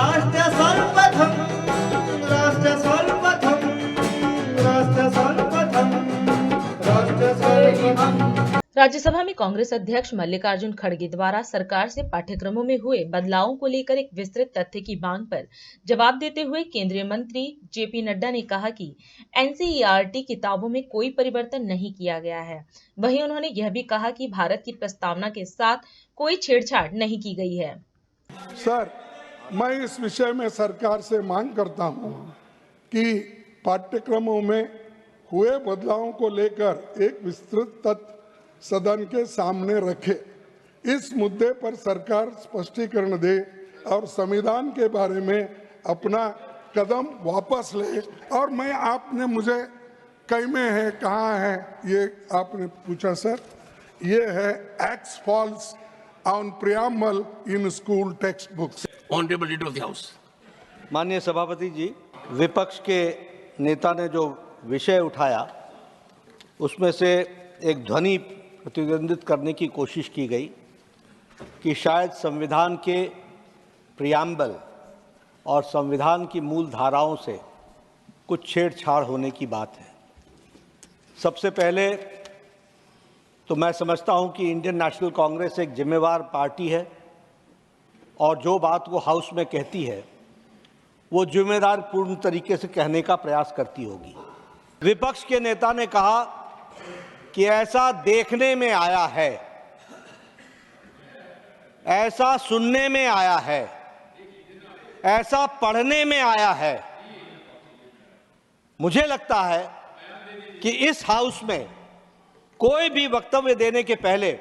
राष्ट्र सर्वप्रथम राष्ट्र सर्वप्रथम राष्ट्र सर्वप्रथम राष्ट्र सर्वप्रथम। राज्यसभा में कांग्रेस अध्यक्ष मल्लिकार्जुन खड़गे द्वारा सरकार से पाठ्यक्रमों में हुए बदलावों को लेकर एक विस्तृत तथ्य की मांग पर जवाब देते हुए केंद्रीय मंत्री जेपी नड्डा ने कहा कि एनसीईआरटी किताबों में कोई परिवर्तन नहीं किया गया है। वहीं उन्होंने यह भी कहा कि भारत की प्रस्तावना के साथ कोई छेड़छाड़ नहीं की गई है। सर, मैं इस विषय में सरकार से मांग करता हूं कि पाठ्यक्रमों में हुए बदलावों को लेकर एक विस्तृत तथ्य सदन के सामने रखे। इस मुद्दे पर सरकार स्पष्टीकरण दे और संविधान के बारे में अपना कदम वापस ले। और मैं आपने मुझे कई में है कहाँ है ये आपने पूछा सर, ये है x falls on preamble in school text books. Honourable leader of the house. माननीय सभापति जी, विपक्ष के नेता ने जो विषय उठाया उसमें से एक ध्वनि प्रतिद्वंदित करने की कोशिश की गई कि शायद संविधान के प्रियम्बल और संविधान की मूल धाराओं से कुछ छेड़छाड़ होने की बात है। सबसे पहले तो मैं समझता हूं कि इंडियन नेशनल कांग्रेस एक जिम्मेवार पार्टी है और जो बात वो हाउस में कहती है वो जिम्मेदार पूर्ण तरीके से कहने का प्रयास करती होगी। विपक्ष के नेता ने कहा कि ऐसा देखने में आया है, ऐसा सुनने में आया है, ऐसा पढ़ने में आया है। मुझे लगता है कि इस हाउस में कोई भी वक्तव्य देने के पहले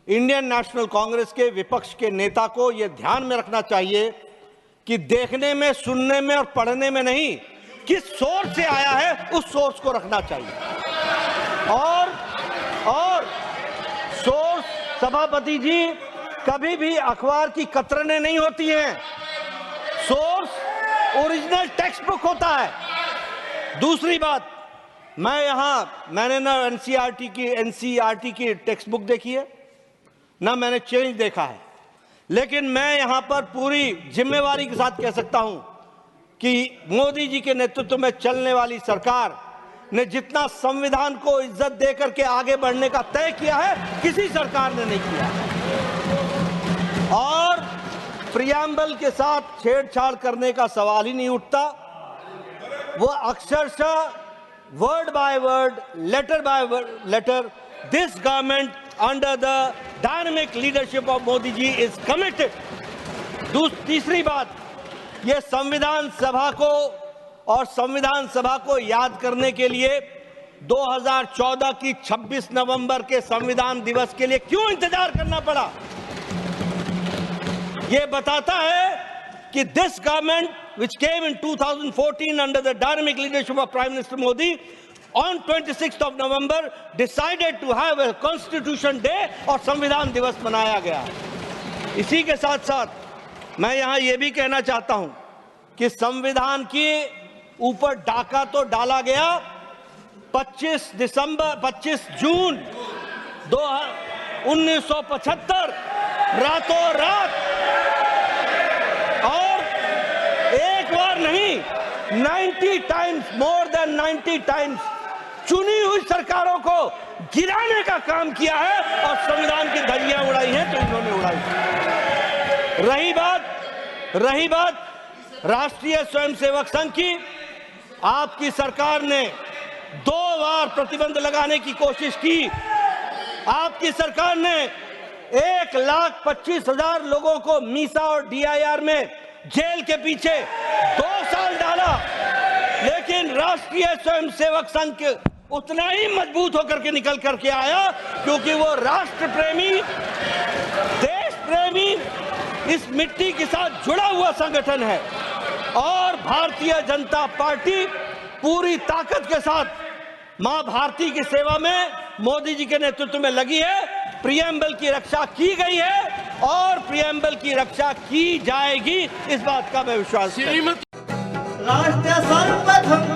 इंडियन नेशनल कांग्रेस के विपक्ष के नेता को यह ध्यान में रखना चाहिए कि देखने में, सुनने में और पढ़ने में नहीं, किस सोर्स से आया है उस सोर्स को रखना चाहिए। और सोर्स, सभापति जी, कभी भी अखबार की कतरनें नहीं होती हैं। सोर्स ओरिजिनल टेक्स्ट बुक होता है। दूसरी बात, मैंने ना एनसीईआरटी की टेक्स्ट बुक देखी है, ना मैंने चेंज देखा है, लेकिन मैं यहां पर पूरी जिम्मेवारी के साथ कह सकता हूं कि मोदी जी के नेतृत्व में चलने वाली सरकार ने जितना संविधान को इज्जत देकर के आगे बढ़ने का तय किया है, किसी सरकार ने नहीं किया। और प्रियम्बल के साथ छेड़छाड़ करने का सवाल ही नहीं उठता। वो अक्षरशः word by word, letter by letter, this government under the dynamic leadership of Modi ji is committed. तीसरी बात, ये संविधान सभा को याद करने के लिए 2014 की 26 नवंबर के संविधान दिवस के लिए क्यों इंतजार करना पड़ा? ये बताता है कि this government which came in 2014 under the dynamic leadership of Prime Minister Modi on 26th of November decided to have a Constitution Day और संविधान दिवस मनाया गया। इसी के साथ साथ मैं यहाँ ये भी कहना चाहता हूँ कि संविधान के ऊपर डाका तो डाला गया 25 जून 1975 रातों रात, और एक बार नहीं 90 टाइम्स, मोर देन 90 टाइम्स चुनी हुई सरकारों को गिराने का काम किया है और संविधान की धज्जियां उड़ाई हैं तो इन्होंने उड़ाई। रही बात राष्ट्रीय स्वयंसेवक संघ की, आपकी सरकार ने 2 बार प्रतिबंध लगाने की कोशिश की। आपकी सरकार ने 1,25,000 लोगों को मीसा और डीआईआर में जेल के पीछे 2 साल डाला, लेकिन राष्ट्रीय स्वयंसेवक संघ उतना ही मजबूत होकर के निकल करके आया क्योंकि वो राष्ट्र प्रेमी, देश प्रेमी, इस मिट्टी के साथ जुड़ा हुआ संगठन है। और भारतीय जनता पार्टी पूरी ताकत के साथ मां भारती की सेवा में मोदी जी के नेतृत्व में लगी है। प्रियम्बल की रक्षा की गई है और प्रियम्बल की रक्षा की जाएगी, इस बात का मैं विश्वास करता हूं। राष्ट्र सर्वप्रथम